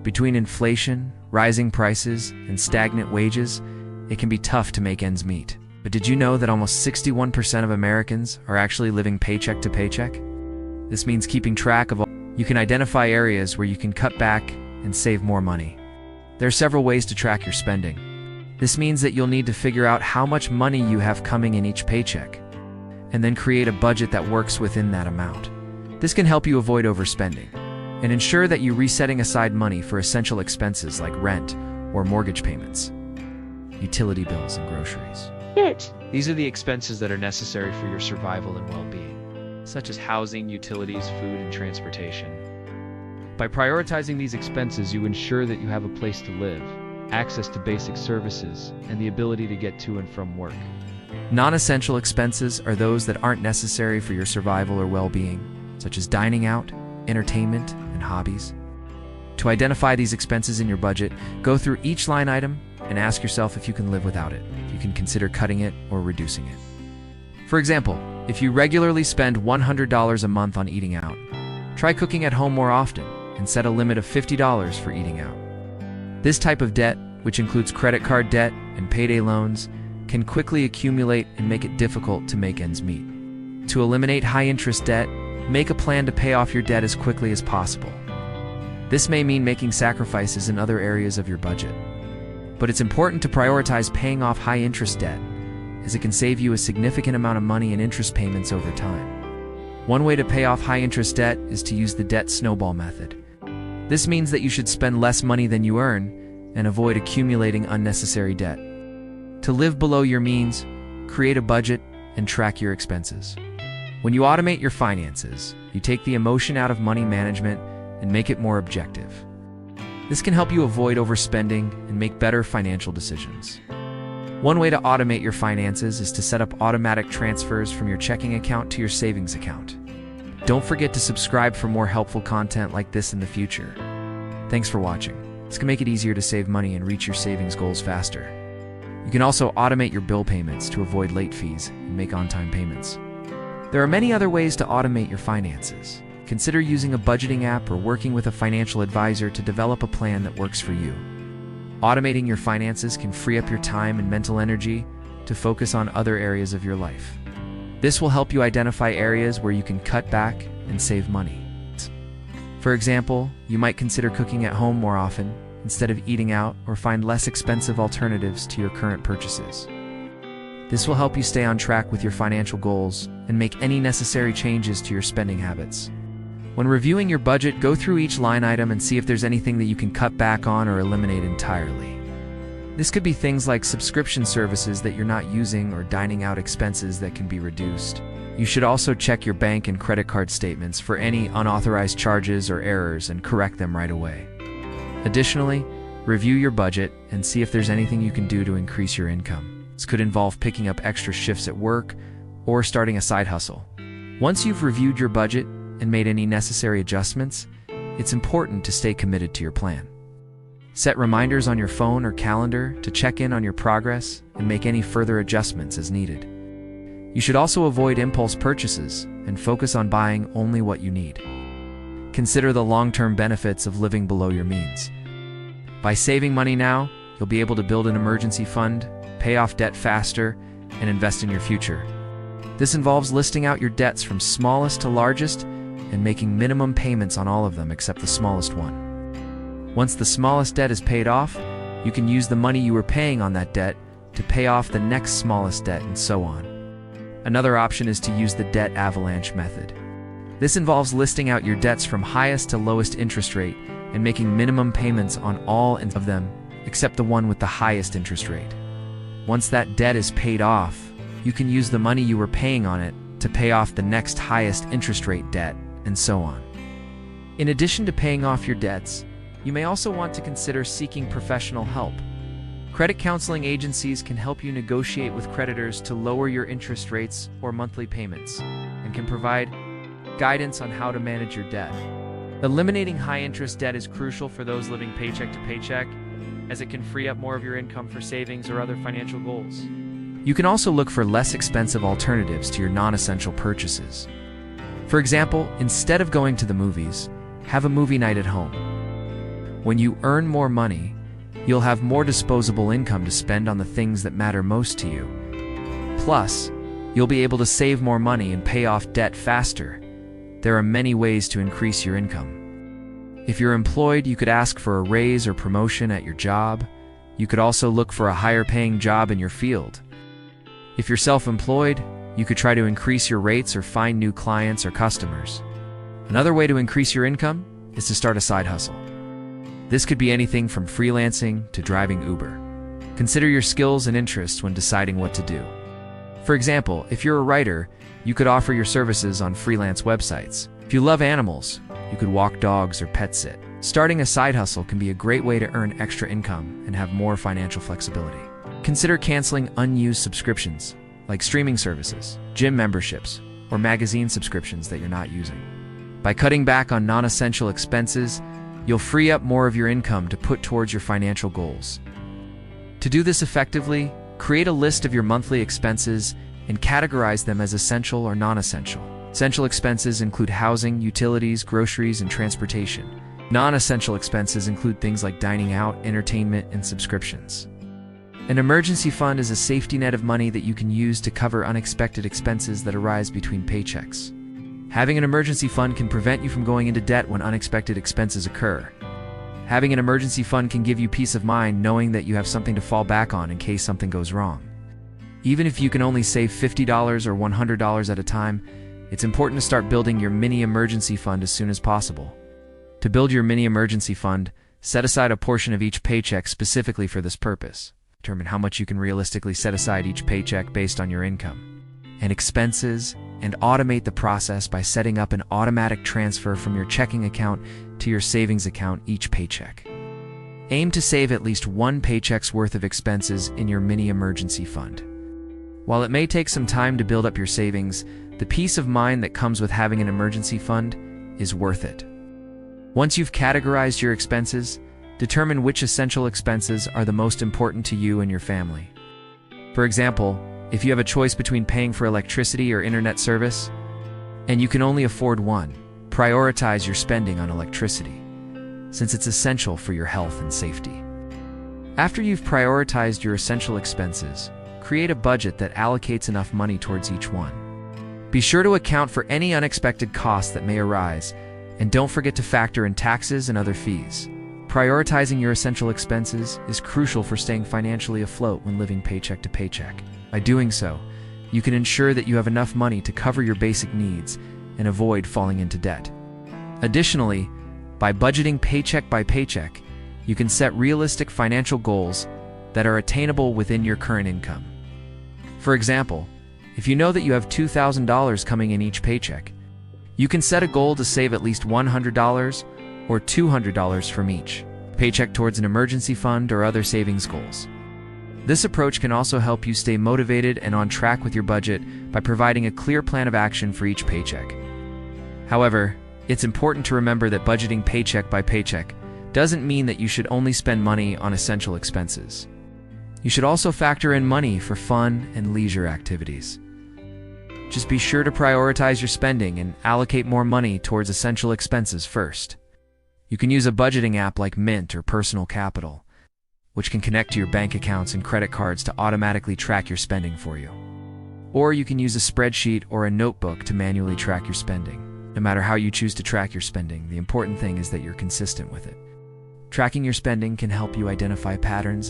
Between inflation, rising prices, and stagnant wages, it can be tough to make ends meet. But did you know that almost 61% of Americans are actually living paycheck to paycheck? This means keeping track of all. You can identify areas where you can cut back and save more money. There are several ways to track your spending. This means that you'll need to figure out how much money you have coming in each paycheck, and then create a budget that works within that amount. This can help you avoid overspending and ensure that you're resetting aside money for essential expenses like rent or mortgage payments, utility bills, and groceries. These are the expenses that are necessary for your survival and well-being, such as housing, utilities, food, and transportation. By prioritizing these expenses, you ensure that you have a place to live, access to basic services, and the ability to get to and from work. Non-essential expenses are those that aren't necessary for your survival or well-being, such as dining out, entertainment, and hobbies. To identify these expenses in your budget, go through each line item and ask yourself if you can live without it. You can consider cutting it or reducing it. For example, if you regularly spend $100 a month on eating out, try cooking at home more often and set a limit of $50 for eating out. This type of debt, which includes credit card debt and payday loans, can quickly accumulate and make it difficult to make ends meet. To eliminate high-interest debt, make a plan to pay off your debt as quickly as possible. This may mean making sacrifices in other areas of your budget. But it's important to prioritize paying off high-interest debt, as it can save you a significant amount of money in interest payments over time. One way to pay off high-interest debt is to use the debt snowball method. This means that you should spend less money than you earn and avoid accumulating unnecessary debt. To live below your means, create a budget and track your expenses. When you automate your finances, you take the emotion out of money management and make it more objective. This can help you avoid overspending and make better financial decisions. One way to automate your finances is to set up automatic transfers from your checking account to your savings account. Don't forget to subscribe for more helpful content like this in the future. Thanks for watching. This can make it easier to save money and reach your savings goals faster. You can also automate your bill payments to avoid late fees and make on-time payments. There are many other ways to automate your finances. Consider using a budgeting app or working with a financial advisor to develop a plan that works for you. Automating your finances can free up your time and mental energy to focus on other areas of your life. This will help you identify areas where you can cut back and save money. For example, you might consider cooking at home more often instead of eating out, or find less expensive alternatives to your current purchases. This will help you stay on track with your financial goals and make any necessary changes to your spending habits. When reviewing your budget, go through each line item and see if there's anything that you can cut back on or eliminate entirely. This could be things like subscription services that you're not using or dining out expenses that can be reduced. You should also check your bank and credit card statements for any unauthorized charges or errors and correct them right away. Additionally, review your budget and see if there's anything you can do to increase your income. This could involve picking up extra shifts at work or starting a side hustle. Once you've reviewed your budget and made any necessary adjustments, it's important to stay committed to your plan. Set reminders on your phone or calendar to check in on your progress and make any further adjustments as needed. You should also avoid impulse purchases and focus on buying only what you need. Consider the long-term benefits of living below your means. By saving money now, you'll be able to build an emergency fund, pay off debt faster, and invest in your future. This involves listing out your debts from smallest to largest and making minimum payments on all of them except the smallest one. Once the smallest debt is paid off, you can use the money you were paying on that debt to pay off the next smallest debt, and so on. Another option is to use the debt avalanche method. This involves listing out your debts from highest to lowest interest rate and making minimum payments on all of them except the one with the highest interest rate. Once that debt is paid off, you can use the money you were paying on it to pay off the next highest interest rate debt, and so on. In addition to paying off your debts, you may also want to consider seeking professional help. Credit counseling agencies can help you negotiate with creditors to lower your interest rates or monthly payments, and can provide guidance on how to manage your debt. Eliminating high-interest debt is crucial for those living paycheck to paycheck, as it can free up more of your income for savings or other financial goals. You can also look for less expensive alternatives to your non-essential purchases. For example, instead of going to the movies, have a movie night at home. When you earn more money, you'll have more disposable income to spend on the things that matter most to you. Plus, you'll be able to save more money and pay off debt faster. There are many ways to increase your income. If you're employed, you could ask for a raise or promotion at your job. You could also look for a higher-paying job in your field. If you're self-employed, you could try to increase your rates or find new clients or customers. Another way to increase your income is to start a side hustle. This could be anything from freelancing to driving Uber. Consider your skills and interests when deciding what to do. For example, if you're a writer, you could offer your services on freelance websites. If you love animals, you could walk dogs or pet sit. Starting a side hustle can be a great way to earn extra income and have more financial flexibility. Consider canceling unused subscriptions, like streaming services, gym memberships, or magazine subscriptions that you're not using. By cutting back on non-essential expenses, you'll free up more of your income to put towards your financial goals. To do this effectively, create a list of your monthly expenses and categorize them as essential or non-essential. Essential expenses include housing, utilities, groceries, and transportation. Non-essential expenses include things like dining out, entertainment, and subscriptions. An emergency fund is a safety net of money that you can use to cover unexpected expenses that arise between paychecks. Having an emergency fund can prevent you from going into debt when unexpected expenses occur. Having an emergency fund can give you peace of mind knowing that you have something to fall back on in case something goes wrong. Even if you can only save $50 or $100 at a time, it's important to start building your mini emergency fund as soon as possible. To build your mini emergency fund, set aside a portion of each paycheck specifically for this purpose. Determine how much you can realistically set aside each paycheck based on your income and expenses, and automate the process by setting up an automatic transfer from your checking account to your savings account each paycheck. Aim to save at least one paycheck's worth of expenses in your mini emergency fund. While it may take some time to build up your savings, the peace of mind that comes with having an emergency fund is worth it. Once you've categorized your expenses, determine which essential expenses are the most important to you and your family. For example, if you have a choice between paying for electricity or internet service, and you can only afford one, prioritize your spending on electricity, since it's essential for your health and safety. After you've prioritized your essential expenses, create a budget that allocates enough money towards each one. Be sure to account for any unexpected costs that may arise, and don't forget to factor in taxes and other fees. Prioritizing your essential expenses is crucial for staying financially afloat when living paycheck to paycheck. By doing so, you can ensure that you have enough money to cover your basic needs and avoid falling into debt. Additionally, by budgeting paycheck by paycheck, you can set realistic financial goals that are attainable within your current income. For example, if you know that you have $2,000 coming in each paycheck, you can set a goal to save at least $100 or $200 from each paycheck towards an emergency fund or other savings goals. This approach can also help you stay motivated and on track with your budget by providing a clear plan of action for each paycheck. However, it's important to remember that budgeting paycheck by paycheck doesn't mean that you should only spend money on essential expenses. You should also factor in money for fun and leisure activities. Just be sure to prioritize your spending and allocate more money towards essential expenses first. You can use a budgeting app like Mint or Personal Capital, which can connect to your bank accounts and credit cards to automatically track your spending for you. Or you can use a spreadsheet or a notebook to manually track your spending. No matter how you choose to track your spending, the important thing is that you're consistent with it. Tracking your spending can help you identify patterns